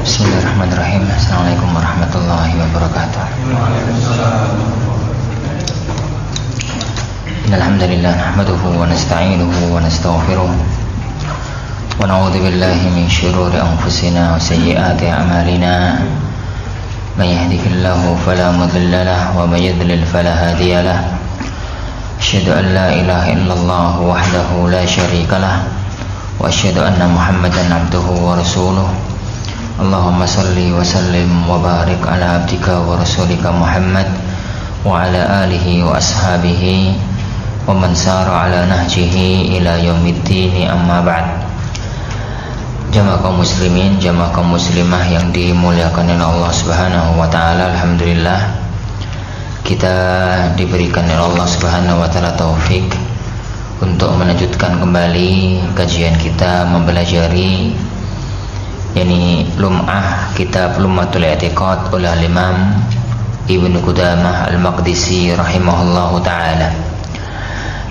Bismillahirrahmanirrahim. Assalamualaikum warahmatullahi wabarakatuh. Innalhamdulillah nahmaduhu wa nasta'inuhu wa nastaghfiruh wa na'udzu billahi min syururi anfusina wa sayyiati a'malina. May yahdihillahu fala mudilla lahu wa may yudlil fala hadiya lahu. Asyhadu an la ilaha illallah wahdahu la syarika lahu wa asyhadu anna Muhammadan abduhu wa rasuluh. Allahumma salli wa sallim wa barik ala abdika wa rasulika Muhammad wa ala alihi wa ashabihi wa man sara ala nahjihi ila yaumiddin, amma ba'd. Jamaah kaum muslimin, jamaah kaum muslimah yang dimuliakan oleh Allah Subhanahu wa taala, alhamdulillah kita diberikan oleh Allah Subhanahu wa taala taufik untuk melanjutkan kembali kajian kita mempelajari lum'ah kitab Lum'atul I'tiqad oleh Imam Ibnu Qudamah Al-Maqdisi rahimahullahu ta'ala.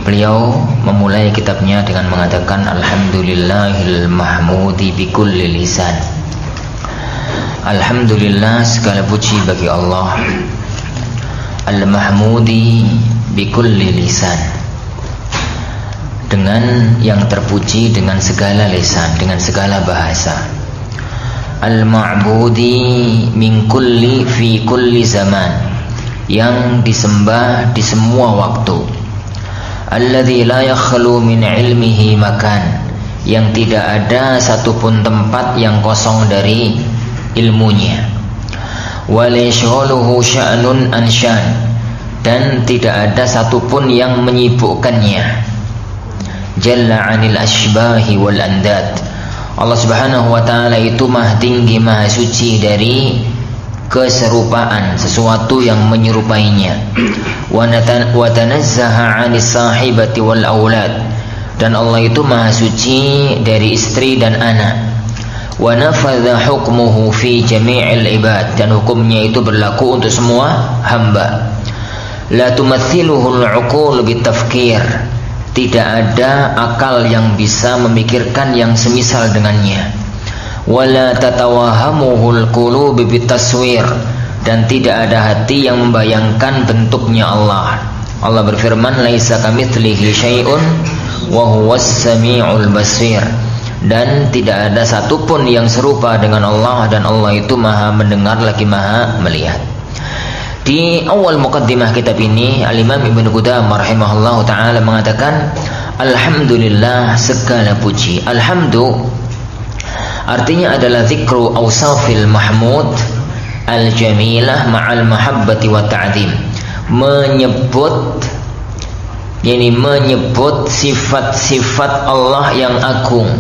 Beliau memulai kitabnya dengan mengatakan alhamdulillahil mahmudi bikulli lisan. Alhamdulillah, segala puji bagi Allah, al-mahmudi bikulli lisan, dengan yang terpuji dengan segala lisan, dengan segala bahasa. Al-ma'budi min kulli fi kulli zaman, yang disembah di semua waktu. Alladzi la yakhlu min ilmihi makan, yang tidak ada satupun tempat yang kosong dari ilmunya. Wa la yashghaluhu sya'nun ansyan, dan tidak ada satupun yang menyibukkannya. Jalla 'anil asbahi wal andad, Allah Subhanahu wa ta'ala itu maha tinggi, maha suci dari keserupaan, sesuatu yang menyerupainya. Wa tanazzaha 'anis sahibati wal aulad, dan Allah itu maha suci dari istri dan anak. Wa nafadha hukmuhu fi jami'il ibad, dan hukumnya itu berlaku untuk semua hamba. La tumathiluhu al-'uqul bitafkir, tidak ada akal yang bisa memikirkan yang semisal dengannya. Wala tatawahamuhul qulub bitaswir, dan tidak ada hati yang membayangkan bentuknya Allah. Allah berfirman, laisa kamitslihi syai'un wa huwas samiul basir, dan tidak ada satupun yang serupa dengan Allah, dan Allah itu maha mendengar lagi maha melihat. Di awal muqaddimah kitab ini, Al-Imam Ibnu Qudamah rahimahullahu ta'ala mengatakan alhamdulillah, segala puji. Alhamdu artinya adalah zikru awsafil mahmud al-jamilah ma'al mahabbati wa ta'zim, menyebut sifat-sifat Allah yang agung,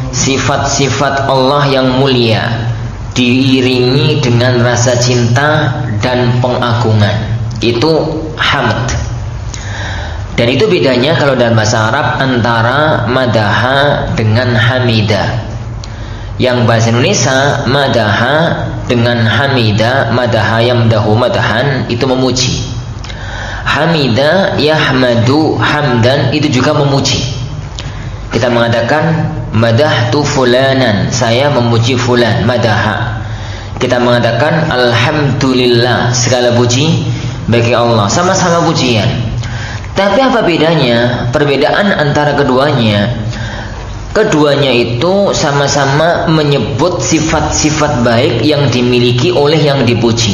sifat-sifat Allah yang mulia, diiringi dengan rasa cinta dan pengagungan. Itu hamd. Dan itu bedanya kalau dalam bahasa Arab antara madaha dengan hamida. Yang bahasa Indonesia madaha dengan hamida, madaha yamdahu madahan, itu memuji. Hamida yahmadu hamdan, itu juga memuji. Kita mengatakan madahtu fulanan, saya memuji fulan, madaha. Kita mengatakan alhamdulillah, segala puji bagi Allah, sama-sama pujian. Tapi apa bedanya? Perbedaan antara keduanya, keduanya itu sama-sama menyebut sifat-sifat baik yang dimiliki oleh yang dipuji,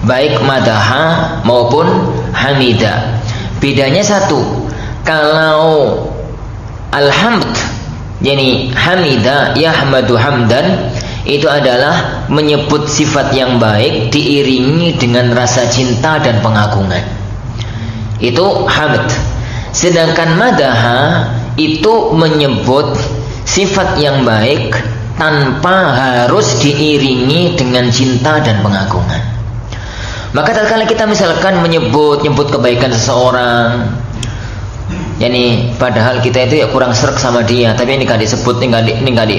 baik madaha maupun hamida. Bedanya satu, kalau alhamd yani hamida yahmadu hamdan, itu adalah menyebut sifat yang baik diiringi dengan rasa cinta dan pengagungan, itu hamd. Sedangkan madaha itu menyebut sifat yang baik tanpa harus diiringi dengan cinta dan pengagungan. Maka tatkala kita misalkan menyebut kebaikan seseorang, padahal kita itu ya kurang sreg sama dia, tapi ini gak disebut, ini gak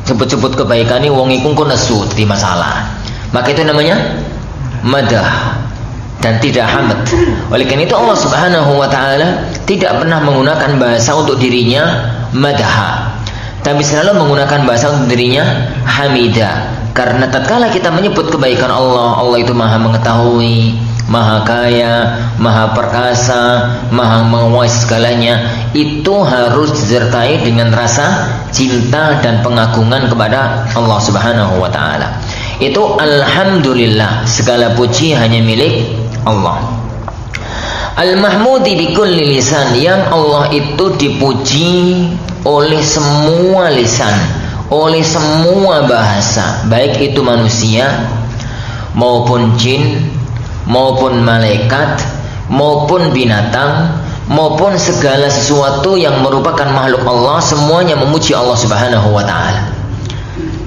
disebut kebaikan, ini wong iku kok nesu di masalah, maka itu namanya madah dan tidak hamd. Oleh karena itu Allah Subhanahu wa ta'ala tidak pernah menggunakan bahasa untuk dirinya madaha, tapi selalu menggunakan bahasa untuk dirinya hamida. Karena tatkala kita menyebut kebaikan Allah, Allah itu maha mengetahui, maha kaya, maha perkasa, maha menguasai segalanya, itu harus disertai dengan rasa cinta dan pengagungan kepada Allah Subhanahu wa ta'ala. Itu alhamdulillah, segala puji hanya milik Allah. Al-mahmudi bi kulli lisan, yang Allah itu dipuji oleh semua lisan, oleh semua bahasa, baik itu manusia maupun jin maupun malaikat maupun binatang maupun segala sesuatu yang merupakan makhluk Allah, semuanya memuji Allah Subhanahu wa ta'ala.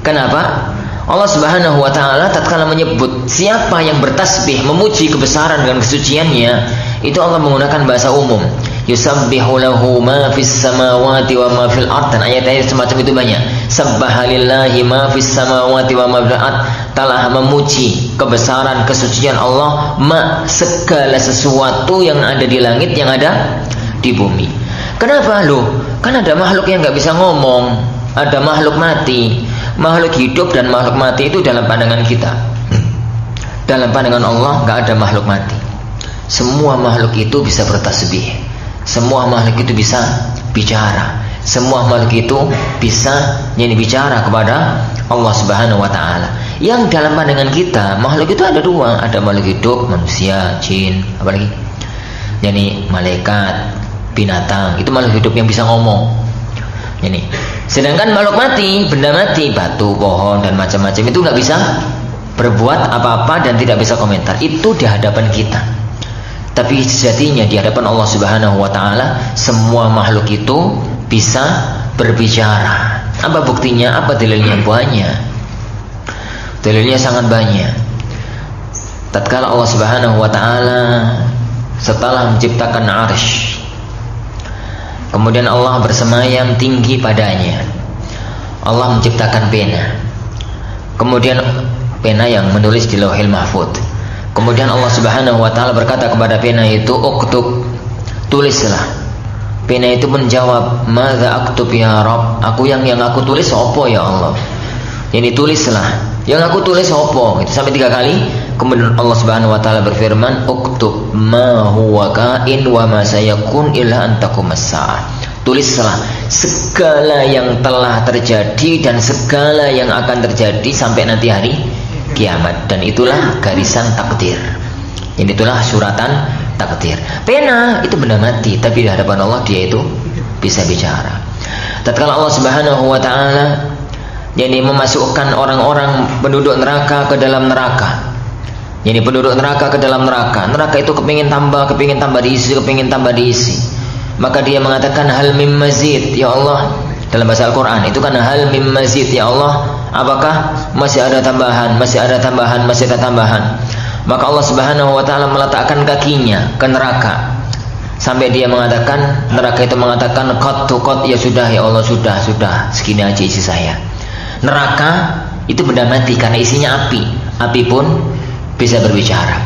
Kenapa? Allah Subhanahu wa ta'ala tatkala menyebut siapa yang bertasbih memuji kebesaran dan kesuciannya, itu Allah menggunakan bahasa umum. Yusabbihu lahu ma fis samawati wa ma fil ard, dan ayat-ayat semacam itu banyak. Sabbaha lillahi ma fis samawati wa ma fil ard, telah memuji kebesaran kesucian Allah segala sesuatu yang ada di langit, yang ada di bumi. Kenapa loh? Kan ada makhluk yang nggak bisa ngomong, ada makhluk mati. Makhluk hidup dan makhluk mati itu dalam pandangan kita. Dalam pandangan Allah nggak ada makhluk mati. Semua makhluk itu bisa bertasbih. Semua makhluk itu bisa bicara. Semua makhluk itu bisa bicara kepada Allah Subhanahu wa ta'ala. Yang dalam pandangan kita, makhluk itu ada dua. Ada makhluk hidup, manusia, jin, apa lagi? Jadi malaikat, binatang, itu makhluk hidup yang bisa ngomong. Jadi, sedangkan makhluk mati, benda mati, batu, pohon, dan macam-macam itu nggak bisa berbuat apa-apa dan tidak bisa komentar. Itu di hadapan kita. Tapi sejatinya di hadapan Allah Subhanahu wa ta'ala, semua makhluk itu bisa berbicara. Apa buktinya? Apa dalilnya? Banyak. Dalilnya sangat banyak. Tatkala Allah Subhanahu wa ta'ala setelah menciptakan arsy, kemudian Allah bersemayam tinggi padanya. Allah menciptakan pena. Kemudian pena yang menulis di Lauhil Mahfuz. Kemudian Allah Subhanahu wa ta'ala berkata kepada pena itu, uktub, tulislah. Pena itu menjawab, madza aktub ya Rabb, aku yang aku tulis apa ya Allah? Ini tulislah. Yang aku tulis apa? Itu sampai 3 kali. Kemudian Allah Subhanahu wa ta'ala berfirman, uktub ma huwa kain wa ma sayakun illa an taqumas saah. Tulislah segala yang telah terjadi dan segala yang akan terjadi sampai nanti hari kiamat, dan itulah garisan takdir. Ini itulah suratan takdir. Pena itu benda mati, tapi di hadapan Allah dia itu bisa bicara. Tatkala Allah Subhanahu wa ta'ala memasukkan orang-orang penduduk neraka ke dalam neraka. Penduduk neraka ke dalam neraka. Neraka itu kepingin tambah diisi, kepingin tambah diisi. Maka dia mengatakan hal mim mazid, ya Allah. Dalam bahasa Al-Quran itu kan hal mim mazid, ya Allah, apakah masih ada tambahan, masih ada tambahan, masih ada tambahan. Maka Allah Subhanahu wa ta'ala meletakkan kakinya ke neraka sampai dia mengatakan, neraka itu mengatakan qad, ya sudah ya Allah, sudah segini aja isi saya. Neraka itu benda mati karena isinya api. Api pun bisa berbicara.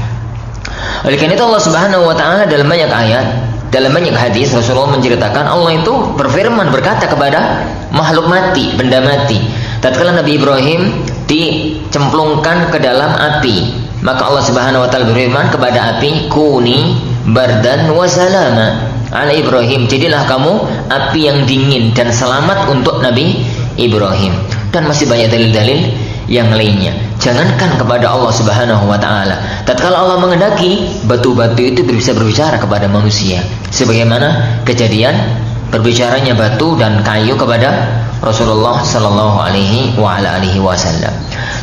Oleh karena itu Allah Subhanahu wa ta'ala dalam banyak ayat, dalam banyak hadis Rasulullah menceritakan Allah itu berfirman, berkata kepada makhluk mati, benda mati. Tatkala Nabi Ibrahim dicemplungkan ke dalam api, maka Allah Subhanahu wa ta'ala berfirman kepada api, kuni bardan wa salama ala Ibrahim, jadilah kamu api yang dingin dan selamat untuk Nabi Ibrahim. Dan masih banyak dalil-dalil yang lainnya. Jangankan kepada Allah Subhanahu wa ta'ala, tatkala Allah menghendaki, batu-batu itu bisa berbicara kepada manusia, sebagaimana kejadian berbicaranya batu dan kayu kepada Rasulullah sallallahu alaihi wasallam.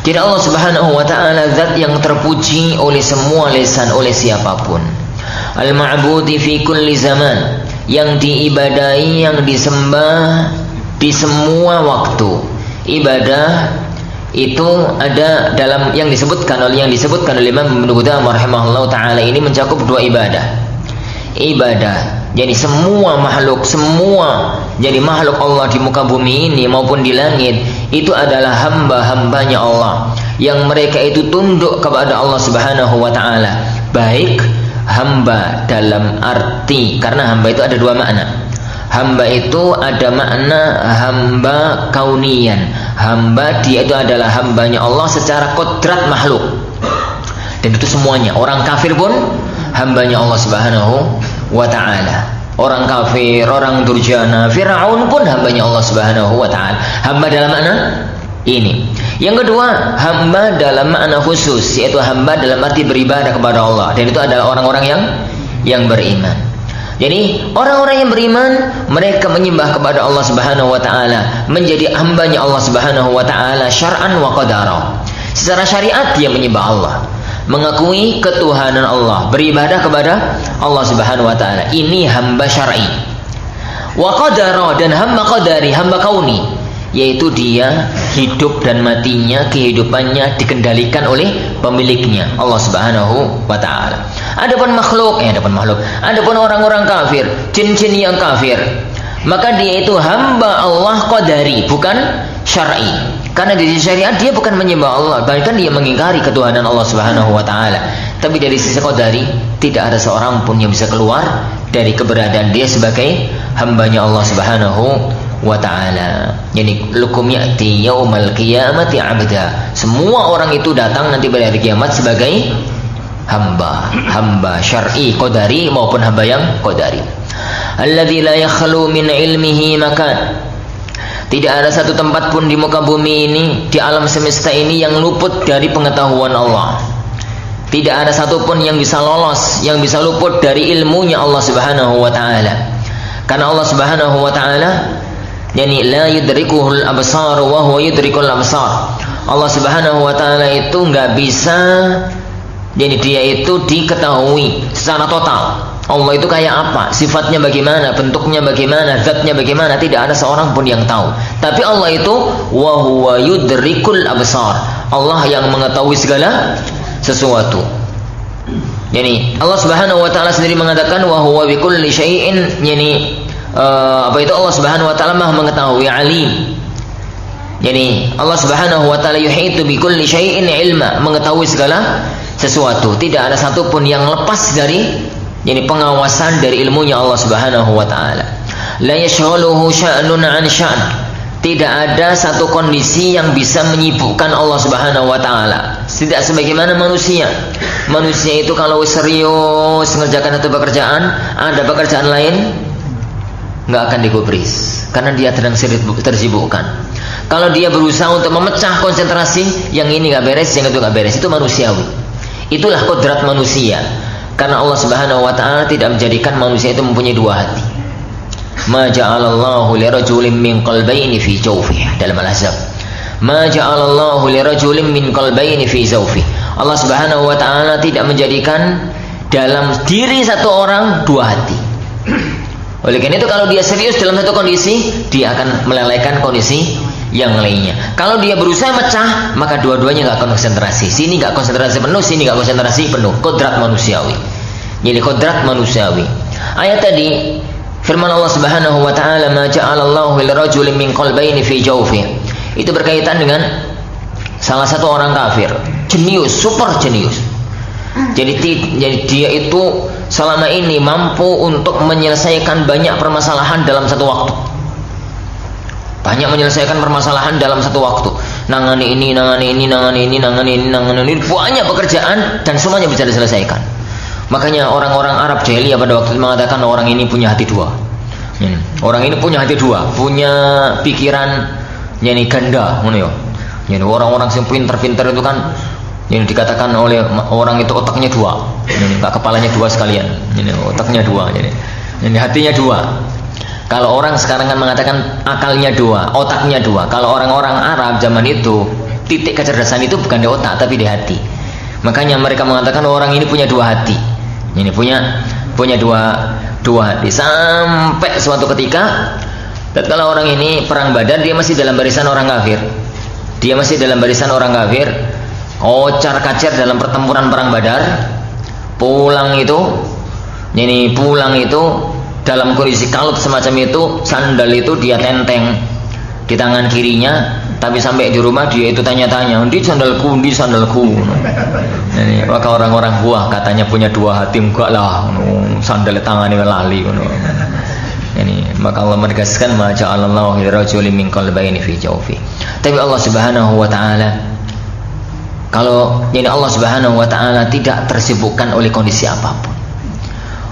Jadi Allah Subhanahu wa ta'ala zat yang terpuji oleh semua lisan, oleh siapapun. Al-ma'budi fi kulli zaman, yang diibadahi, yang disembah di semua waktu. Ibadah itu ada dalam yang disebutkan oleh Imam Ibnu Qudamah rahimahullah taala, ini mencakup 2 ibadah. Ibadah, jadi semua makhluk Allah di muka bumi ini maupun di langit itu adalah hamba-hambanya Allah, yang mereka itu tunduk kepada Allah Subhanahu wa taala. Baik hamba dalam arti, karena hamba itu ada 2 makna. Hamba itu ada makna hamba kaunian. Hamba dia itu adalah hambanya Allah secara kodrat makhluk. Dan itu semuanya. Orang kafir pun hambanya Allah Subhanahu wa ta'ala. Orang kafir, orang durjana, Fir'aun pun hambanya Allah Subhanahu wa ta'ala. Hamba dalam makna ini. Yang kedua, hamba dalam makna khusus, yaitu hamba dalam arti beribadah kepada Allah. Dan itu adalah orang-orang yang beriman. Jadi orang-orang yang beriman, mereka menyembah kepada Allah Subhanahu wa ta'ala, menjadi hambanya Allah Subhanahu wa ta'ala syar'an wa qadara. Secara syariat dia menyembah Allah, mengakui ketuhanan Allah, beribadah kepada Allah Subhanahu wa ta'ala. Ini hamba syar'i. Wa qadara, dan hamba qadari, hamba kauni, yaitu dia hidup dan matinya, kehidupannya dikendalikan oleh pemiliknya, Allah Subhanahu wa ta'ala. Adapun makhluk, adapun orang-orang kafir, jin-jin yang kafir, maka dia itu hamba Allah qadari, bukan syar'i. Karena dari syariat dia bukan menyembah Allah, bahkan dia mengingkari ketuhanan Allah Subhanahu wa ta'ala. Tapi dari sisi qadari, tidak ada seorang pun yang bisa keluar dari keberadaan dia sebagai hambanya Allah Subhanahu wa ta'ala. Jadi lukum ya'ti yaumal qiyamati 'abda. Semua orang itu datang nanti pada hari kiamat sebagai hamba syar'i qadari maupun hamba yang qadari. Alladzi la yakhlu min ilmihi makan. Tidak ada satu tempat pun di muka bumi ini, di alam semesta ini, yang luput dari pengetahuan Allah. Tidak ada satu pun yang bisa lolos, yang bisa luput dari ilmunya Allah Subhanahu wa ta'ala. Karena Allah Subhanahu wa ta'ala, yani la yudrikuhul absar wa huwa yudrikul absar. Allah Subhanahu wa ta'ala itu nggak bisa, jadi dia itu diketahui secara total. Allah itu kayak apa, sifatnya bagaimana, bentuknya bagaimana, zatnya bagaimana, tidak ada seorang pun yang tahu. Tapi Allah itu wa huwa yudrikul absar. Allah yang mengetahui segala sesuatu. Yani Allah Subhanahu wa ta'ala sendiri mengatakan wa huwa bikulli syai'in, yani itu Allah Subhanahu wa ta'ala Maha mengetahui, alim. Yani Allah Subhanahu wa ta'ala yuhitu bikulli syai'in ilma, mengetahui segala sesuatu. Tidak ada satupun yang lepas dari pengawasan dari ilmunya Allah Subhanahu wa ta'ala. La yashghaluhu sya'nun 'an sya'n. Tidak ada satu kondisi yang bisa menyibukkan Allah Subhanahu wa ta'ala. Tidak sebagaimana manusia. Manusia itu kalau serius mengerjakan satu pekerjaan, ada pekerjaan lain nggak akan digubris karena dia sedang tersibukkan. Kalau dia berusaha untuk memecah konsentrasi, yang ini nggak beres, yang itu nggak beres, itu manusiawi. Itulah kodrat manusia. Karena Allah Subhanahu wa ta'ala tidak menjadikan manusia itu mempunyai dua hati. Ma ja'alallahu lirajulin min qalbayni fi jawfihi, dalam Al-Ahzab. Ma ja'alallahu lirajulin min qalbayni fi jawfihi. Allah Subhanahu wa ta'ala tidak menjadikan dalam diri satu orang dua hati. Oleh karena itu kalau dia serius dalam satu kondisi, dia akan melelehkan kondisi yang lainnya. Kalau dia berusaha mecah, maka dua-duanya nggak konsentrasi. Sini nggak konsentrasi penuh, sini nggak konsentrasi penuh. Kodrat manusiawi. Jadi kodrat manusiawi. Ayat tadi firman Allah Subhanahu wa ta'ala, ma ja'alallahu lirajulin min qalbayni fi jawfihi. Itu berkaitan dengan salah satu orang kafir, jenius, super jenius. Jadi dia itu selama ini mampu untuk menyelesaikan banyak permasalahan dalam satu waktu. Banyak menyelesaikan permasalahan dalam satu waktu. Nangani ini, banyak pekerjaan dan semuanya bisa diselesaikan. Makanya orang-orang Arab jahiliyah pada waktu itu mengatakan orang ini punya hati dua. Orang ini punya hati dua, punya pikiran ganda, Jadi orang-orang yang pintar-pintar itu kan yang dikatakan oleh orang itu otaknya dua, nggak kepalanya dua sekalian, otaknya dua, jadi hatinya dua. Kalau orang sekarang kan mengatakan akalnya dua, otaknya dua. Kalau orang-orang Arab zaman itu, titik kecerdasan itu bukan di otak tapi di hati. Makanya mereka mengatakan orang ini punya dua hati. Ini punya dua hati. Sampai suatu ketika, tatkala orang ini perang Badar, dia masih dalam barisan orang kafir. Kocar-kacir dalam pertempuran perang Badar. Pulang itu dalam kondisi kalut semacam itu, sandal itu dia tenteng di tangan kirinya, tapi sampai di rumah dia itu tanya-tanya, di sandalku. Maka orang-orang buah katanya punya dua hati, enggak lah, sandal tangannya lali. Maka Allah menegaskan ma ja'alallahu lirajulin min qalbayni fi jawfi. Tapi Allah Subhanahu wa taala, kalau Allah Subhanahu wa taala tidak tersibukkan oleh kondisi apapun.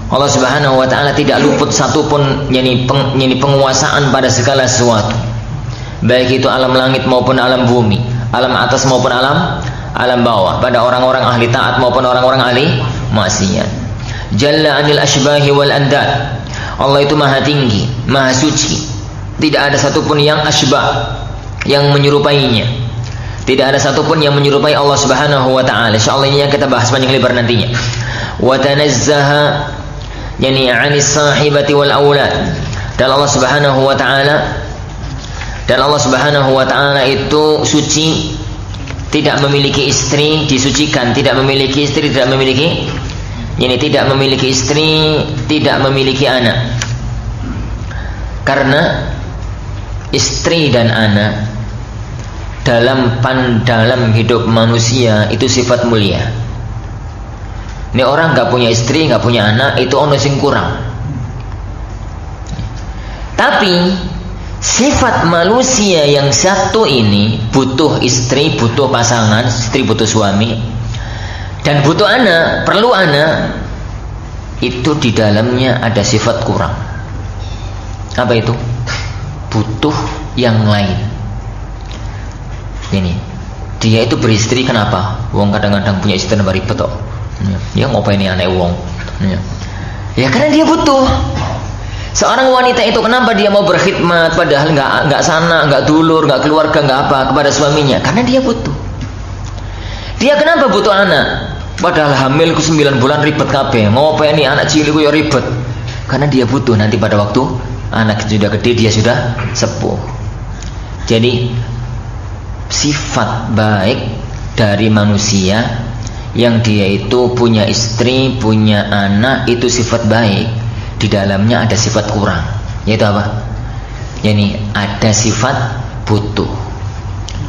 Allah Subhanahu wa taala tidak luput satupun penguasaan pada segala sesuatu. Baik itu alam langit maupun alam bumi, alam atas maupun alam bawah, pada orang-orang ahli taat maupun orang-orang ahli maksiat. Jalla 'anil asbahi wal andad. Allah itu maha tinggi, maha suci. Tidak ada satupun yang asbah, yang menyerupainya. Tidak ada satupun yang menyerupai Allah Subhanahu wa taala. Insyaallah ini yang kita bahas panjang lebar nantinya. Wa tanazzaha 'anis sahibati wal aulad. Dan Allah Subhanahu wa taala itu suci, tidak memiliki istri, disucikan, tidak memiliki istri, tidak memiliki anak. Karena istri dan anak dalam hidup manusia itu sifat mulia. Ini orang nggak punya istri, nggak punya anak, itu ono sing kurang. Tapi sifat manusia yang satu ini butuh istri, butuh pasangan, istri butuh suami, dan butuh anak, perlu anak. Itu di dalamnya ada sifat kurang. Apa itu? Butuh yang lain. Ini dia itu beristri kenapa? Wong kadang-kadang punya istri nambah ribet kok. Ya ngopain ini anak wong. Ya karena dia butuh. Seorang wanita itu kenapa dia mau berkhidmat padahal nggak sana, nggak dulur, nggak keluarga, nggak apa kepada suaminya? Karena dia butuh. Dia kenapa butuh anak? Padahal hamil ke 9 bulan ribet kabeh. Ngopain ini anak cilik ya ribet. Karena dia butuh nanti pada waktu anak sudah gede, dia sudah sepuh. Jadi sifat baik dari manusia yang dia itu punya istri, punya anak, itu sifat baik. Di dalamnya ada sifat kurang, yaitu apa? Yani ada sifat butuh,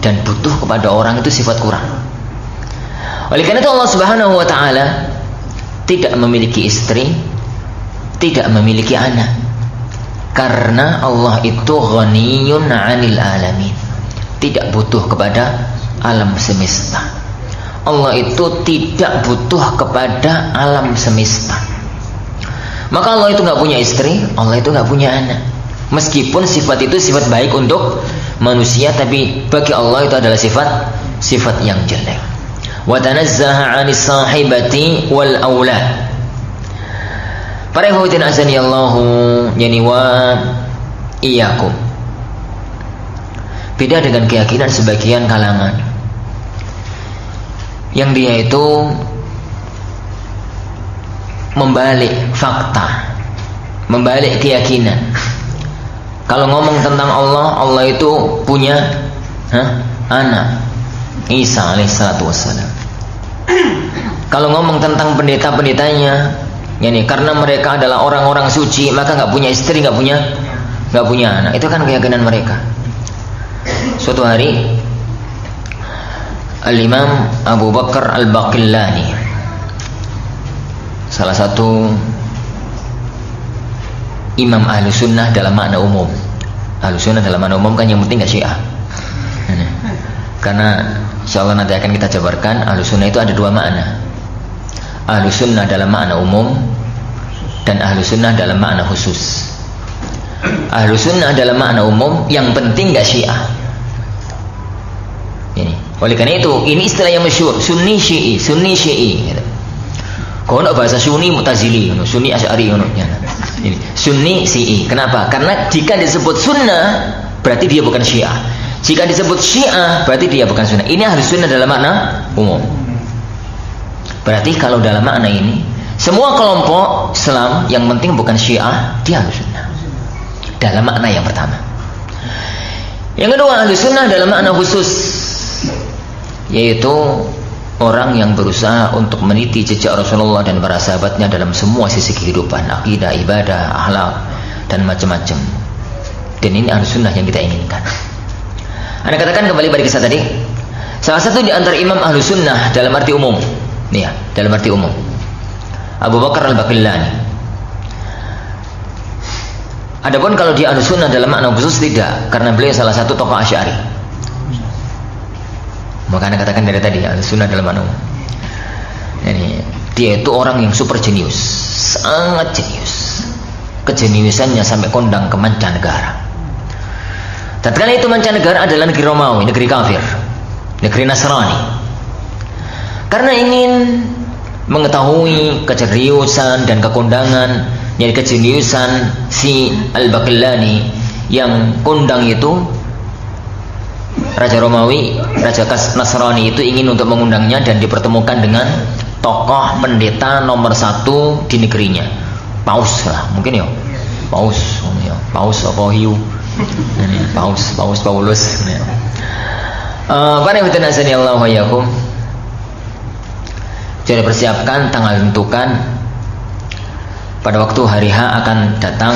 dan butuh kepada orang itu sifat kurang. Oleh karena itu Allah Subhanahu wa taala tidak memiliki istri, tidak memiliki anak, karena Allah itu ghaniyun 'anil alamin, tidak butuh kepada alam semesta. Allah itu tidak butuh kepada alam semesta. Maka Allah itu nggak punya istri, Allah itu nggak punya anak. Meskipun sifat itu sifat baik untuk manusia, tapi bagi Allah itu adalah sifat yang jelek. Wa tanazzaha 'anis sahibati wal aulad. Para ikhwatin azani Allahu yani wa iyyakum. Beda dengan keyakinan sebagian kalangan yang dia itu membalik fakta, membalik keyakinan. Kalau ngomong tentang Allah, Allah itu punya anak, Isa alaihissalatu wassalam. Kalau ngomong tentang pendeta-pendetanya, yani karena mereka adalah orang-orang suci, maka nggak punya istri, nggak punya anak. Itu kan keyakinan mereka. Suatu hari Al-Imam Abu Bakar Al-Baqillani, salah satu imam ahlu sunnah dalam makna umum. Ahlu sunnah dalam makna umum kan yang penting gak Syiah. Karena insya Allah nanti akan kita jabarkan ahlu sunnah itu ada dua makna. Ahlu sunnah dalam makna umum dan ahlu sunnah dalam makna khusus. Ahlu sunnah dalam makna umum yang penting gak Syiah. Oleh karena itu, ini istilah yang masyhur, Sunni Syi'i, Sunni Syi'i. Kalau nak bahasa Sunni Mu'tazili, Sunni Asy'ari, ini Sunni Syi'i. Kenapa? Karena jika disebut Sunnah, berarti dia bukan Syiah. Jika disebut Syiah, berarti dia bukan Sunnah. Ini harus Sunnah dalam makna umum. Berarti kalau dalam makna ini, semua kelompok Islam yang penting bukan Syiah, dia harus Sunnah. Dalam makna yang pertama. Yang kedua, ahlu Sunnah dalam makna khusus, yaitu orang yang berusaha untuk meniti jejak Rasulullah dan para sahabatnya dalam semua sisi kehidupan, akidah, ibadah, akhlak, dan macam-macam. Dan ini ahlu sunnah yang kita inginkan. Anda katakan kembali pada kisah tadi, salah satu di antara imam ahlu sunnah dalam arti umum, ya, dalam arti umum, Abu Bakar Al-Baqillani. Adapun kalau dia Ahlus Sunnah dalam makna khusus tidak, karena beliau salah satu tokoh Asy'ari. Makanya katakan dari tadi Ahlus Sunnah dalam makna. Jadi dia itu orang yang super jenius, sangat jenius. Kejeniusannya sampai kondang ke mancanegara. Tatkala itu mancanegara adalah negeri Romawi, negeri kafir, negeri Nasrani. Karena ingin mengetahui kejeniusan dan kekondangan, jadi kejeniusan si Al-Baqillani yang kondang itu, Raja Romawi, Raja Nasrani itu ingin untuk mengundangnya dan dipertemukan dengan tokoh pendeta nomor 1 di negerinya, Paus lah mungkin ya, Paus apa hiu, Paus Paulus. Para hadirin Allah wa yakum, jadi persiapkan tanggal tentukan. Pada waktu hari H akan datang,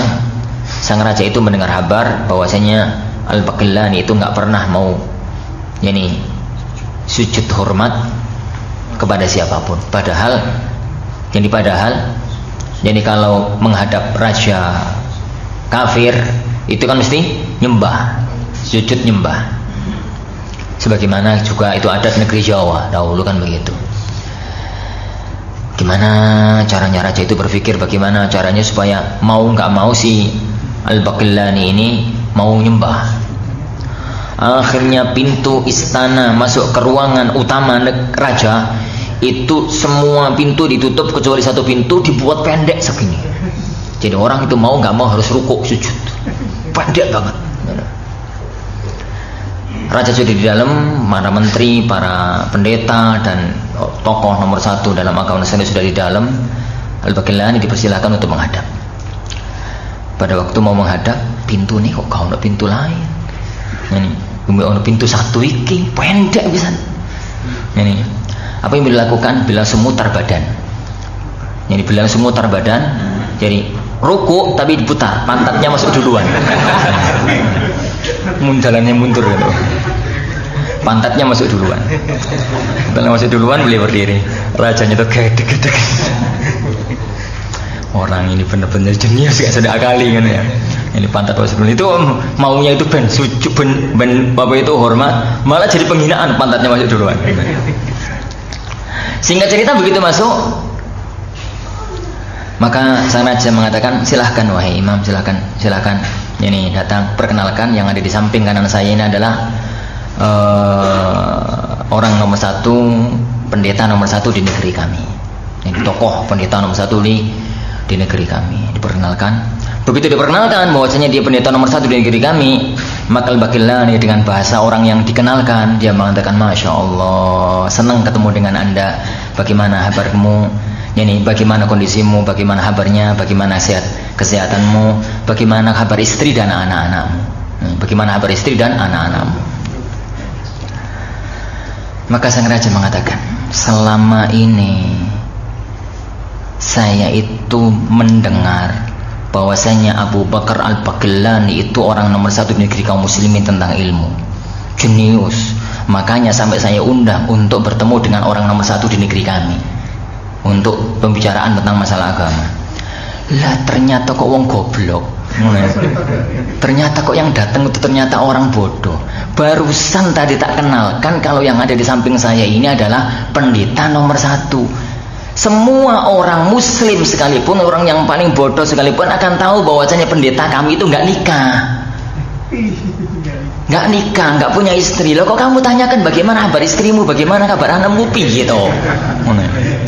sang raja itu mendengar kabar bahwasanya Al-Baqillani itu nggak pernah mau sujud hormat kepada siapapun. Padahal kalau menghadap raja kafir itu kan mesti nyembah, sujud nyembah. Sebagaimana juga itu adat negeri Jawa dahulu kan begitu. Gimana caranya raja itu berpikir, bagaimana caranya supaya mau nggak mau si Al-Baqillani ini mau nyembah. Akhirnya pintu istana masuk ke ruangan utama raja itu semua pintu ditutup kecuali satu pintu dibuat pendek segini. Jadi orang itu mau nggak mau harus rukuk sujud, pendek banget. Raja sudah di dalam, para menteri, para pendeta dan tokoh nomor 1 dalam agama Nasrani sudah di dalam. Al-Baqillani dipersilakan untuk menghadap. Pada waktu mau menghadap, pintu nih kok kau ada pintu lain. Ini ada pintu 1 iki pendek bisa. Ini apa yang beliau lakukan? Beliau semutar badan. Jadi beliau semutar badan. Jadi ruku tapi diputar, pantatnya masuk duluan. Jalannya mundur gitu. Pantatnya masuk duluan. Pantatnya masuk duluan, beliau berdiri. Rajanya tuh gedek-gedek. Orang ini benar-benar jenius, gak ada akali kan ya. Ini pantat masuk duluan itu maunya itu ben sujud ben bapak itu hormat, malah jadi penghinaan pantatnya masuk duluan. Singkat cerita begitu masuk, maka sang raja mengatakan, silahkan wahai imam, silahkan. Ini datang, perkenalkan, yang ada di samping kanan saya ini adalah orang nomor 1, pendeta nomor 1 di negeri kami. Ini tokoh pendeta nomor 1 di negeri kami. Diperkenalkan. Begitu diperkenalkan bahwasanya dia pendeta nomor 1 di negeri kami, maka Al-Baqillani dengan bahasa orang yang dikenalkan, dia mengatakan, Masya Allah, senang ketemu dengan Anda. Bagaimana kabarmu? Yani bagaimana kondisimu, bagaimana kabarnya, bagaimana kesehatanmu, bagaimana kabar istri dan anak-anakmu, bagaimana kabar istri dan anak-anakmu. Maka sang raja mengatakan, selama ini saya itu mendengar bahwasanya Abu Bakar Al-Baqillani itu orang nomor 1 di negeri kaum muslimin tentang ilmu, jenius. Makanya sampai saya undang untuk bertemu dengan orang nomor 1 di negeri kami untuk pembicaraan tentang masalah agama. Lah ternyata kok wong goblok. Ternyata kok yang datang itu ternyata orang bodoh. Barusan tadi tak kenalkan kalau yang ada di samping saya ini adalah pendeta nomor 1. Semua orang muslim sekalipun, orang yang paling bodoh sekalipun akan tahu bahwasanya pendeta kami itu nggak nikah. Nggak nikah, nggak punya istri. Loh kok kamu tanyakan bagaimana kabar istrimu, bagaimana kabar anakmu gitu.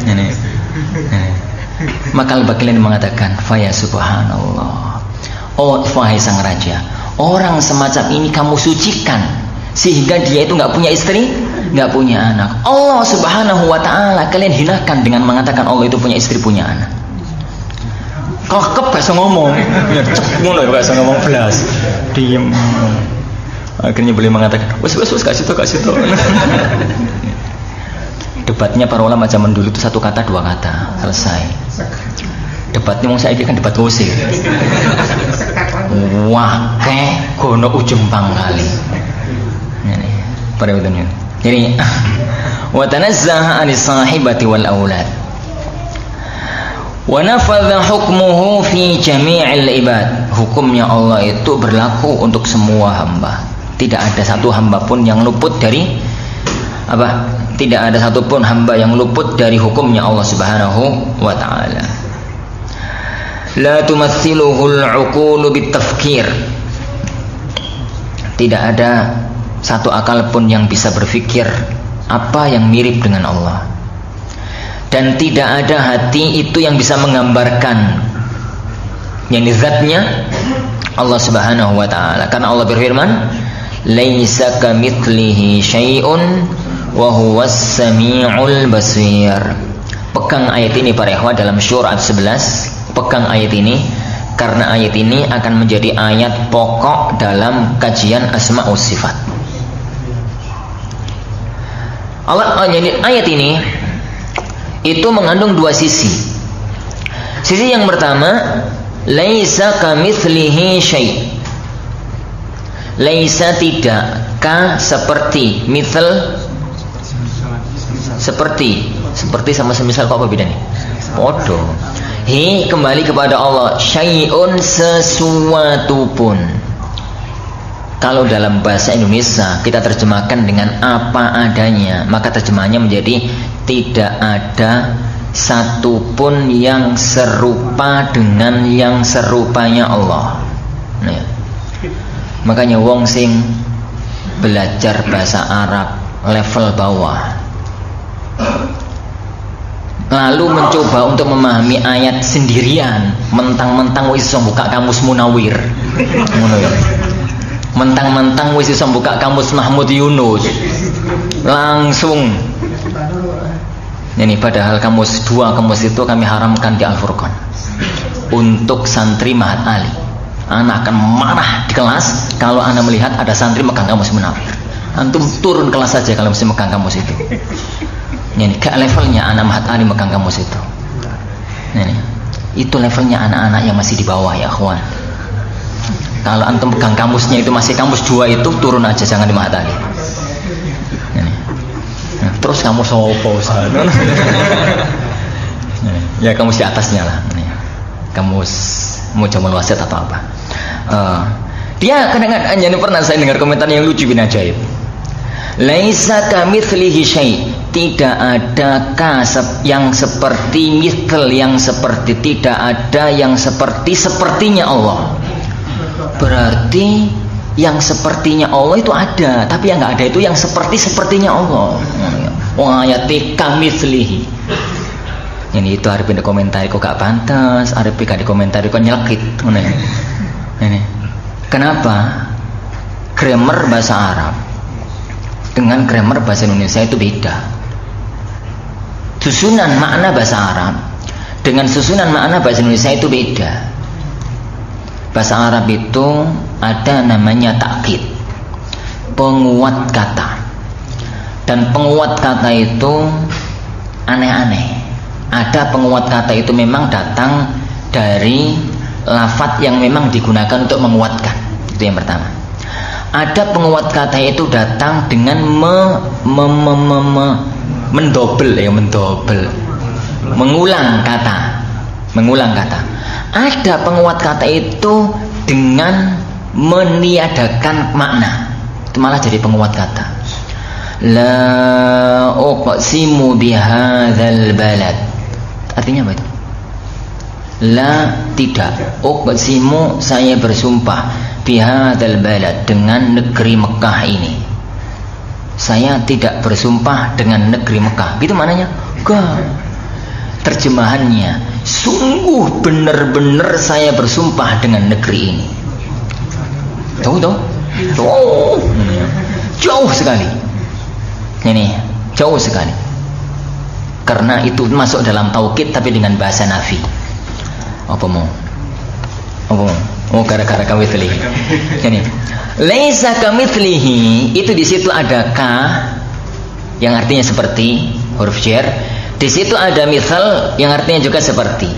Ini. Maka Al-Baqillani mengatakan, Faya subhanallah, oh wahai sang raja, orang semacam ini kamu sucikan sehingga dia itu nggak punya istri, nggak punya anak. Allah subhanahu wa ta'ala kalian hinakan dengan mengatakan Allah itu punya istri, punya anak. Kelekep gak bisa ngomong, cek ngono gak bisa ngomong belas, diem. Akhirnya beliau mengatakan, wes kasih tau. Debatnya para ulama zaman dulu itu 1 kata 2 kata selesai. Debatnya mau saya kan debat gosip. Wah, gono ujung pangkali. Ini para ulama. Jadi wa tanazzaha anis sahibati wal aulad. Wa nafadha hukmuhu fi jami'il ibad. hukumnya Allah itu berlaku untuk semua hamba. Tidak ada satu hamba pun yang luput dari apa? Tidak ada satupun hamba yang luput dari hukumnya Allah Subhanahu wa ta'ala. La tumathiluhul uqulu bitafkir. Tidak ada satu akal pun yang bisa berpikir apa yang mirip dengan Allah. Dan tidak ada hati itu yang bisa menggambarkan yang zatnya Allah Subhanahu wa ta'ala. Karena Allah berfirman, laisa kamitslihi syai'un wa huwas samiul basir. Pegang ayat ini para ikhwah dalam Syura 11. Pegang ayat ini karena ayat ini akan menjadi ayat pokok dalam kajian asma wa sifat. Jadi ayat ini itu mengandung dua sisi. Sisi yang pertama, laisa kamitslihi syai'. Laisa tidak, ka seperti, mithal seperti sama semisal, kok apa bedanya? Podo. Hi kembali kepada Allah, syai'un sesuatu pun. Kalau dalam bahasa Indonesia kita terjemahkan dengan apa adanya, maka terjemahannya menjadi tidak ada satupun yang serupa dengan yang serupanya Allah. Nah, makanya wong sing belajar bahasa Arab level bawah lalu mencoba untuk memahami ayat sendirian, mentang-mentang wis iso buka kamus Munawir, mentang-mentang wis iso buka kamus Mahmud Yunus, langsung ini padahal dua kamus itu kami haramkan di Al-Furqan untuk santri Mahat Ali. Anak akan marah di kelas kalau anak melihat ada santri megang kamus Munawir. Antum turun kelas saja kalau mesti megang kamus itu. Ini ke levelnya anak Mahat Ali megang kamus itu. Ini itu levelnya anak-anak yang masih di bawah ya kawan. Kalau antum pegang kamusnya itu masih kamus 2 itu, turun aja, jangan di Mahat Ali. Ini. Nah, terus kamus sopo Ustaz? Ya kamus di atasnya lah. Ini. Kamus Mujamul Wasit atau apa? Dia kadang-kadang pernah saya dengar komentar yang lucu bin ajaib. Laisa kamitslihi syai'. Tidak ada yang seperti mithl, yang seperti, tidak ada yang sepertinya Allah. Berarti yang sepertinya Allah itu ada, tapi yang nggak ada itu yang sepertinya Allah. Wah, ayati kamitslihi. Ini itu Arifin di komentari kok gak pantas, Arifin gak di komentari kok nyelkit. Ini. Kenapa? Grammar bahasa Arab dengan grammar bahasa Indonesia itu beda. Susunan makna bahasa Arab dengan susunan makna bahasa Indonesia itu beda. Bahasa Arab itu ada namanya takkid, penguat kata. Dan penguat kata itu aneh-aneh. Ada penguat kata itu memang datang dari lafadz yang memang digunakan untuk menguatkan. Itu yang pertama. Ada penguat kata itu datang dengan mendobel, mengulang kata. Ada penguat kata itu dengan meniadakan makna, itu malah jadi penguat kata. La uqsimu bihadzal balad, artinya apa itu? La, tidak. Uqsimu, saya bersumpah, bihadzal balad, dengan negeri Mekah ini. Saya tidak bersumpah dengan negeri Mekah. Gitu maknanya? Enggak. Terjemahannya, sungguh benar-benar saya bersumpah dengan negeri ini. Tahu? Jauh sekali. Ini jauh sekali. Karena itu masuk dalam taukid tapi dengan bahasa nafi. Apa mau? Oh, gara-gara kamitslihi. Ini laisa kamitslihi, itu di situ ada ka yang artinya seperti, huruf jar. Di situ ada mithal yang artinya juga seperti.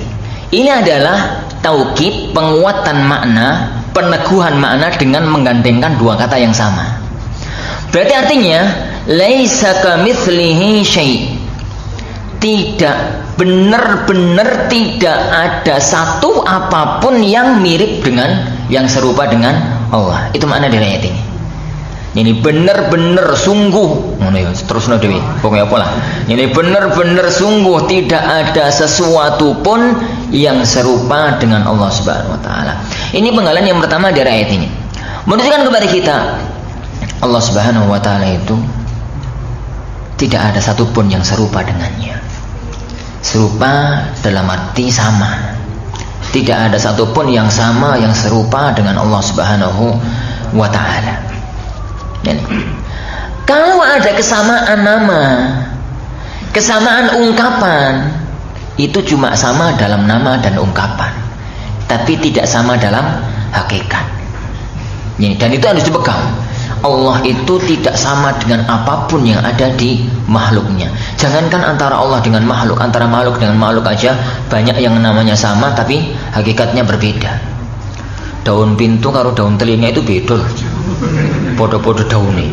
Ini adalah taukid, penguatan makna, peneguhan makna dengan menggandengkan dua kata yang sama. Berarti artinya laisa kamitslihi syai'. tidak benar-benar tidak ada satu apapun yang mirip dengan, yang serupa dengan Allah. Itu makna dari ayat ini. Ini benar-benar sungguh, terus dewi, pokoknya apalah. Ini benar-benar sungguh tidak ada sesuatu pun yang serupa dengan Allah Subhanahu Wa Taala. Ini penggalan yang pertama dari ayat ini, menunjukkan kepada kita Allah Subhanahu Wa Taala itu tidak ada satupun yang serupa dengannya. Serupa dalam arti sama. Tidak ada satupun yang sama, yang serupa dengan Allah Subhanahu Wa Taala. Kalau ada kesamaan nama, kesamaan ungkapan, itu cuma sama dalam nama dan ungkapan, tapi tidak sama dalam hakikat. Dan itu harus dipegang. Allah itu tidak sama dengan apapun yang ada di makhluknya. Jangankan antara Allah dengan makhluk, antara makhluk dengan makhluk aja banyak yang namanya sama tapi hakikatnya berbeda. Daun pintu karo daun telinga itu beda. Podo-podo daune.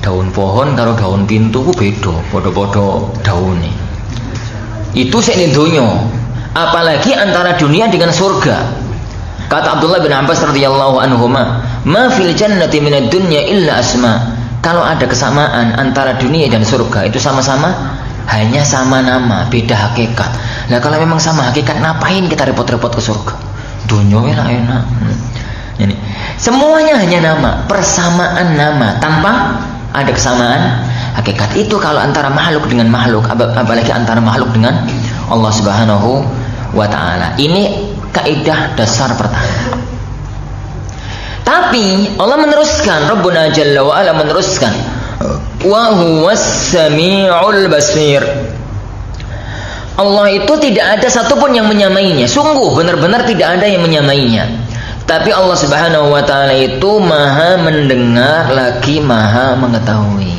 Daun pohon karo daun pintu ku beda, podo-podo daune. Itu sing donya. Apalagi antara dunia dengan surga. Kata Abdullah bin Abbas radhiyallahu anhuma, "Ma fil jannati minad dunya illa asma." Kalau ada kesamaan antara dunia dan surga, itu sama-sama hanya sama nama, beda hakikat. Nah, kalau memang sama hakikat, ngapain kita repot-repot ke surga? Dunia enak. Ini semuanya hanya nama, persamaan nama tanpa ada kesamaan hakikat. Itu kalau antara makhluk dengan makhluk, apalagi antara makhluk dengan Allah Subhanahu Wa Taala. Ini kaidah dasar pertama. Tapi Allah meneruskan, Rabbuna Jalla wa Ala meneruskan, wa huwas sami'ul basir. Allah itu tidak ada satupun yang menyamainya. Sungguh benar-benar tidak ada yang menyamainya. Tapi Allah Subhanahu Wa Taala itu maha mendengar lagi maha mengetahui.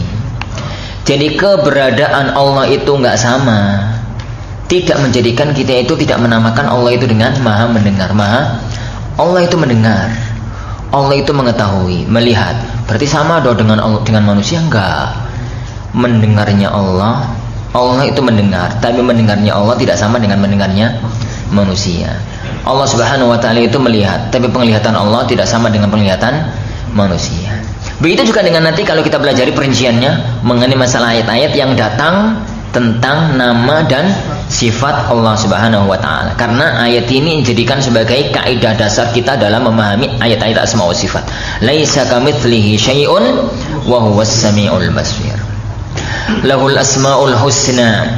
Jadi keberadaan Allah itu nggak sama. Tidak menjadikan kita itu tidak menamakan Allah itu dengan maha mendengar. Allah itu mendengar, Allah itu mengetahui, melihat. Berarti sama dong dengan Allah, dengan manusia? Enggak. Mendengarnya Allah itu mendengar, tapi mendengarnya Allah tidak sama dengan mendengarnya manusia. Allah Subhanahu Wa Taala itu melihat, tapi penglihatan Allah tidak sama dengan penglihatan manusia. Begitu juga dengan nanti kalau kita pelajari perinciannya mengenai masalah ayat-ayat yang datang tentang nama dan sifat Allah Subhanahu Wa Taala. Karena ayat ini dijadikan sebagai kaidah dasar kita dalam memahami ayat-ayat asma wa sifat. Laisa kamitslihi syai'un wa huwas samiul basir. Lahul asmaul husna.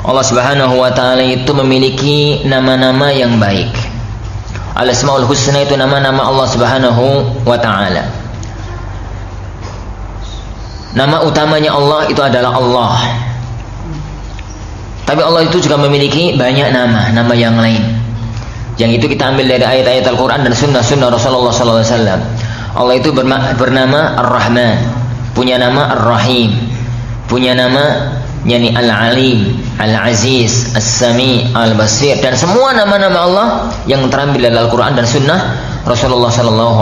Allah Subhanahu Wa Taala itu memiliki nama-nama yang baik. Al asmaul husna itu nama-nama Allah Subhanahu Wa Taala. Nama utamanya Allah itu adalah Allah. Tapi Allah itu juga memiliki banyak nama yang lain. Yang itu kita ambil dari ayat-ayat Al-Quran dan sunnah Rasulullah SAW. Allah itu bernama Ar-Rahman, punya nama Ar-Rahim, punya nama yani Al-Alim, Al-Aziz, As-Sami, Al-Basir, dan semua nama-nama Allah yang terambil dari Al-Quran dan sunnah Rasulullah SAW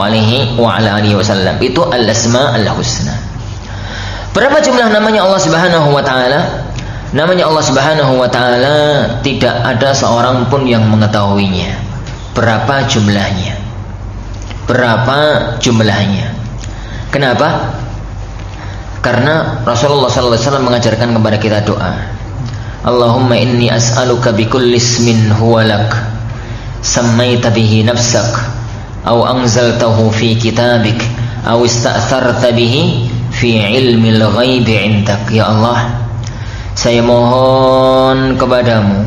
itu Al-Asma Al-Husna. Berapa jumlah namanya Allah Subhanahu Wa Taala? Namanya Allah Subhanahu Wa Taala tidak ada seorang pun yang mengetahuinya. Berapa jumlahnya? Berapa jumlahnya? Kenapa? Karena Rasulullah SAW mengajarkan kepada kita doa. Allahumma inni as'aluka bikulli ismin huwa lak sammaita bihi nafsak aw anzaltahu fi kitabik aw ista'tharta bihi fi ilmil ghaibi indak. Ya Allah, saya mohon kepadamu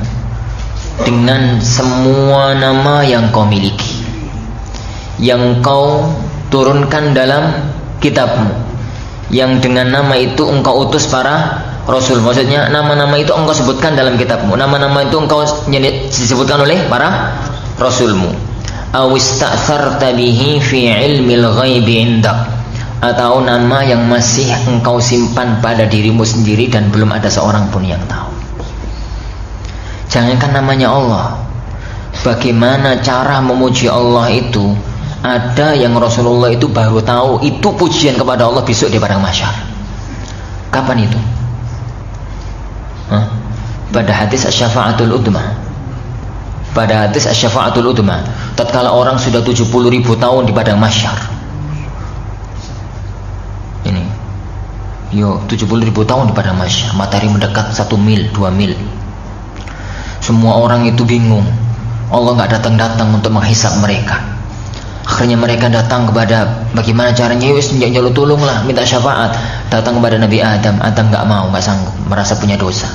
dengan semua nama yang kau miliki, yang kau turunkan dalam kitabmu, yang dengan nama itu engkau utus para rasul. Maksudnya nama-nama itu engkau sebutkan dalam kitabmu, nama-nama itu engkau disebutkan oleh para rasulmu. Awista'tharta bihi fi ilmil ghaibi indak, atau nama yang masih engkau simpan pada dirimu sendiri dan belum ada seorang pun yang tahu. Jangankan namanya Allah, bagaimana cara memuji Allah itu ada yang Rasulullah itu baru tahu itu pujian kepada Allah besok di padang mahsyar. Kapan itu? Pada hadis Asy-Syafa'atul Udmah. Pada hadis Asy-Syafa'atul Udmah, tatkala orang sudah 70.000 tahun di padang mahsyar. Ini. 70.000 tahun di padang mahsyar, matahari mendekat 1 mil, 2 mil. Semua orang itu bingung. Allah nggak datang-datang untuk menghisab mereka. Akhirnya mereka datang kepada, bagaimana caranya? Wis jaluk tolonglah, minta syafaat. Datang kepada Nabi Adam nggak mau, nggak sanggup, merasa punya dosa.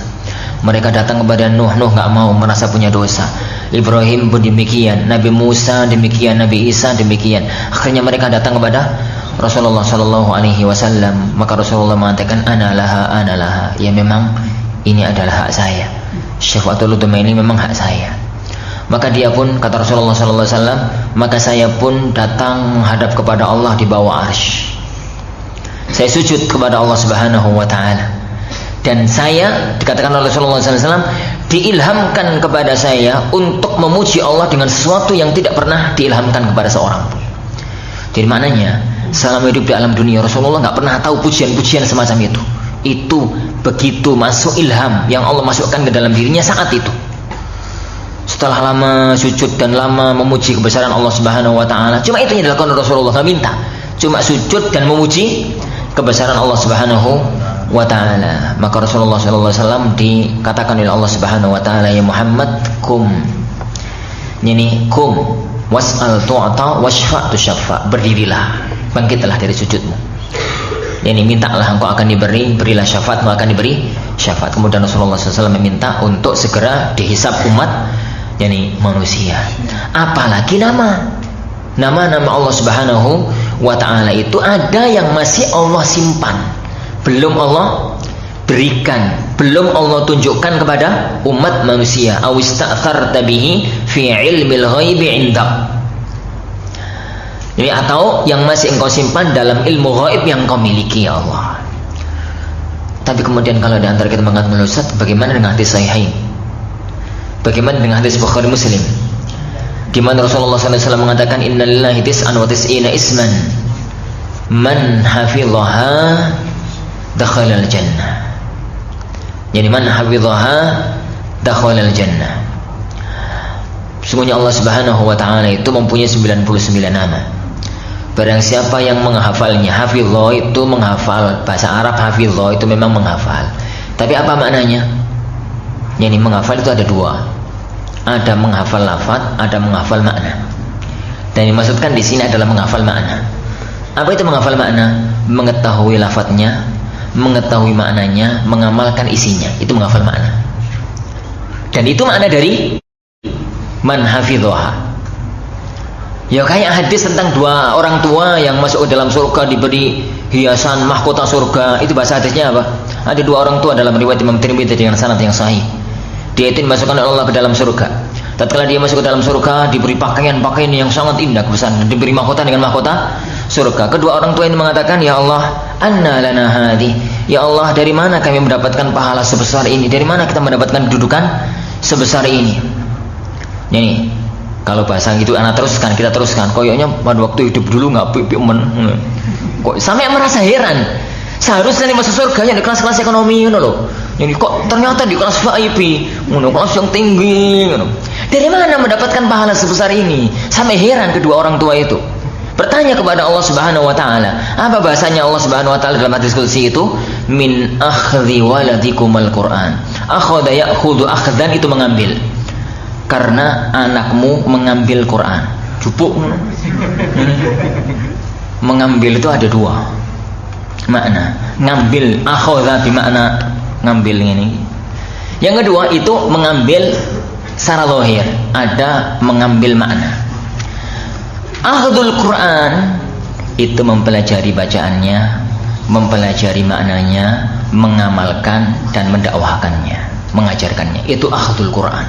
Mereka datang kepada Nuh nggak mau, merasa punya dosa. Ibrahim pun demikian, Nabi Musa demikian, Nabi Isa demikian. Akhirnya mereka datang kepada Rasulullah Shallallahu Alaihi Wasallam. Maka Rasulullah mengatakan, ana laha. Ya memang ini adalah hak saya. Syafaatul Udhma ini memang hak saya. Maka dia pun, kata Rasulullah Sallallahu Alaihi Wasallam, maka saya pun datang menghadap kepada Allah di bawah arsy. Saya sujud kepada Allah Subhanahu Wa Taala. Dan saya, dikatakan oleh Rasulullah Sallallahu Alaihi Wasallam, diilhamkan kepada saya untuk memuji Allah dengan sesuatu yang tidak pernah diilhamkan kepada seorang pun. Jadi maknanya, selama hidup di alam dunia, Rasulullah nggak pernah tahu pujian-pujian semacam itu. Itu begitu masuk ilham yang Allah masukkan ke dalam dirinya saat itu. Setelah lama sujud dan lama memuji kebesaran Allah Subhanahu Wa Taala, cuma itu yang dilakukan Rasulullah, nggak minta, cuma sujud dan memuji kebesaran Allah Subhanahu Wa Taala. Maka Rasulullah Sallallahu Alaihi Wasallam dikatakan oleh Allah Subhanahu Wa Taala, ya Muhammad, kum, ini kum, was'al tu'ata, washfa' tushaffa, berdirilah, bangkitlah dari sujudmu. Ini mintalah engkau akan diberi, berilah syafaat engkau akan diberi syafaat. Kemudian Rasulullah SAW meminta untuk segera dihisab umat, yakni manusia. Apalagi nama-nama Allah Subhanahu Wa Taala itu ada yang masih Allah simpan, belum Allah berikan, belum Allah tunjukkan kepada umat manusia. Awista'tharta bihi fi ilmil ghaibi 'indak. Ini atau yang masih engkau simpan dalam ilmu ghaib yang engkau miliki, ya Allah. Tapi kemudian kalau di antara kita mengatakan, Ustaz, bagaimana dengan hadis sahihain? Bagaimana dengan hadis Bukhari Muslim? Di mana Rasulullah SAW mengatakan, innalillahi tis'an wa tis'ina isman, man hafidhaha dakhalal jannah. Jadi man hafidhaha dakhalal jannah. Sesungguhnya Allah Subhanahu Wa Taala itu mempunyai 99 nama. Barang siapa yang menghafalnya, hafidhah itu menghafal, bahasa Arab hafidhah itu memang menghafal. Tapi apa maknanya? Yang menghafal itu ada dua. Ada menghafal lafaz, ada menghafal makna. Dan dimaksudkan di sini adalah menghafal makna. Apa itu menghafal makna? Mengetahui lafaznya, mengetahui maknanya, mengamalkan isinya. Itu menghafal makna. Dan itu makna dari man hafidhaha. Ya kayak hadis tentang dua orang tua yang masuk ke dalam surga diberi hiasan mahkota surga. Itu bahasa hadisnya apa? Ada dua orang tua dalam riwayat Imam Tirmidzi dengan sanad yang sahih. Dia itu dimasukkan oleh Allah ke dalam surga. Tatkala dia masuk ke dalam surga, diberi pakaian-pakaian yang sangat indah, kebesaran, diberi mahkota dengan mahkota surga. Kedua orang tua ini mengatakan, ya Allah, anna lana hadhi. Ya Allah, dari mana kami mendapatkan pahala sebesar ini? Dari mana kita mendapatkan kedudukan sebesar ini? Ini kalau bahasa gitu anak teruskan, kita teruskan. Koyoknya pada waktu hidup dulu nggak kok sampai merasa heran. Seharusnya nih masuk surga yang di kelas-kelas ekonomi loh. Ini kok ternyata di kelas VIP, kelas yang tinggi. Dari mana mendapatkan pahala sebesar ini? Sampai heran kedua orang tua itu. Bertanya kepada Allah Subhanahu Wa Taala. Apa bahasanya Allah Subhanahu Wa Taala dalam hadis qudsi itu? Min akhdhi waladikumal Quran. Akhadha ya'khudhu akhdan, itu mengambil. Karena anakmu mengambil Quran. Jupuk. Mengambil itu ada dua makna. Ngambil, akhadha bermakna ngambil ini. Yang kedua itu mengambil secara zahir, ada mengambil makna. Akhdul Quran itu mempelajari bacaannya, mempelajari maknanya, mengamalkan dan mendakwahkannya, mengajarkannya. Itu akhdul Quran.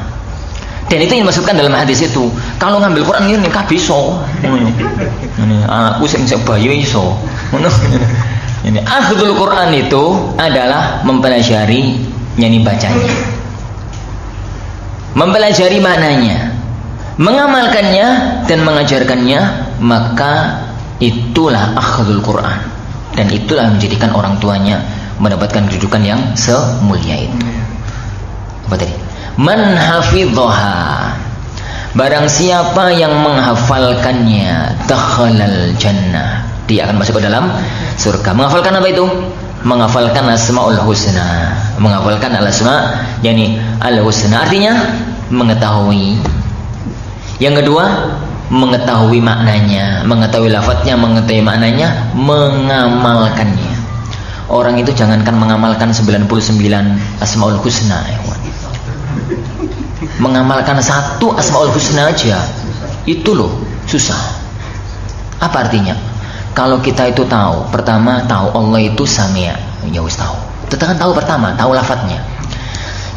Dan itu yang dimaksudkan dalam hadis itu. Kalau ngambil Quran ini kabiso. Ini anakku sing bayi iso. Ini akhdul Quran itu adalah mempelajari yani bacanya, mempelajari maknanya, mengamalkannya dan mengajarkannya, maka itulah akhdul Quran. Dan itulah menjadikan orang tuanya mendapatkan kedudukan yang semulia itu. Apa tadi? Man hafidhaha, barang siapa yang menghafalkannya, dakhalal jannah, dia akan masuk ke dalam surga. Menghafalkan apa itu? Menghafalkan asmaul husna. Menghafalkan al-asma, yakni al-husna artinya mengetahui. Yang kedua, mengetahui maknanya, mengetahui lafadznya, mengetahui maknanya, mengamalkannya. Orang itu jangankan mengamalkan 99 asmaul husna, mengamalkan satu asmaul husna aja itu loh susah. Apa artinya? Kalau kita itu tahu, pertama tahu Allah itu Sami', ya wis tahu. Kita kan tahu pertama, tahu lafadznya.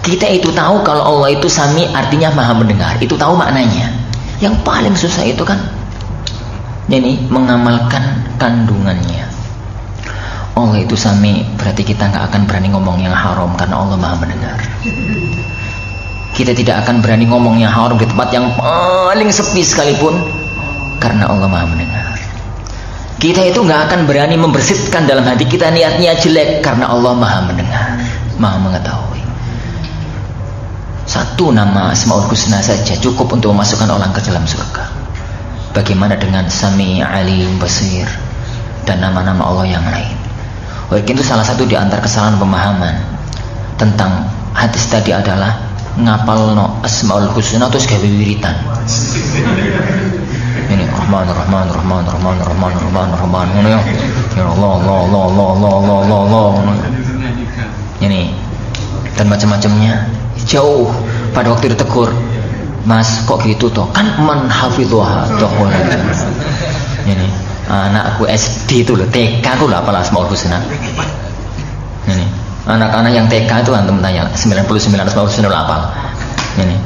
Kita itu tahu kalau Allah itu Sami' artinya Maha mendengar, itu tahu maknanya. Yang paling susah itu kan jadi mengamalkan kandungannya. Allah itu Sami', berarti kita nggak akan berani ngomong yang haram karena Allah Maha mendengar. Kita tidak akan berani ngomong yang haram di tempat yang paling sepi sekalipun karena Allah Maha mendengar. Kita itu nggak akan berani membersihkan dalam hati kita niatnya jelek karena Allah Maha mendengar, Maha mengetahui. Satu nama Asmaul Husna saja cukup untuk memasukkan orang ke dalam surga. Bagaimana dengan Sami', Alim, Basir dan nama-nama Allah yang lain? Oleh itu salah satu di antara kesalahan pemahaman tentang hadis tadi adalah ngapalno Asmaul Husna terus gawe wiritan. Ini Rahman Rahman Rahman Rahman Rahman Rahman Rahman ngono ya. Ya Allah Allah Allah Allah Allah Allah Allah Allah. Ini dan macam-macamnya. Jauh pada waktu ditegur, Mas kok gitu toh? Kan man hafidhaha toh. Ini anakku SD itu loh, TK itu lah apalah Asmaul Husna. Ini anak-anak yang TK itu antum tanya 99 Asmaul Husna apa? Ini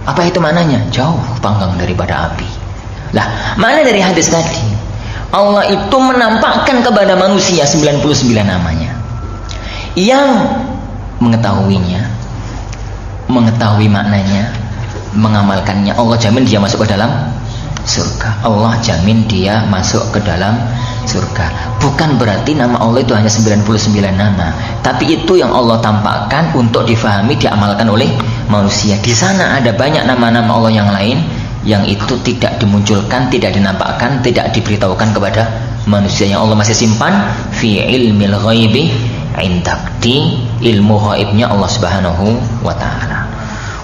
apa itu mananya? Jauh panggang daripada api. Lah, mana dari hadis tadi? Allah itu menampakkan kepada manusia 99 namanya. Yang mengetahuinya, mengetahui maknanya, mengamalkannya, Allah jamin dia masuk ke dalam surga. Allah jamin dia masuk ke dalam surga. Bukan berarti nama Allah itu hanya 99 nama, tapi itu yang Allah tampakkan untuk difahami, diamalkan oleh manusia. Di sana ada banyak nama-nama Allah yang lain yang itu tidak dimunculkan, tidak dinampakkan, tidak diberitahukan kepada manusia, yang Allah masih simpan fi ilmil ghaibi indak, di ilmu ghaibnya Allah Subhanahu wa taala.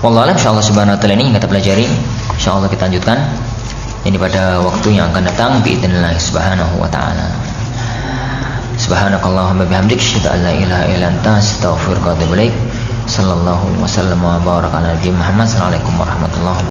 Wallahu a'lam. Insyaallah subhanahu wa taala ini yang kita pelajari, insyaallah kita lanjutkan ini pada waktu yang akan datang biidznillah subhanahu wa taala. Subhanakallahumma bihamdik, asyhadu an la ilaha illa anta, astaghfiruka wa atubu ilaik. Sallallahu wasallam wa baraka ala nabiyyina Muhammad. Assalamualaikum warahmatullahi wabarakatuh.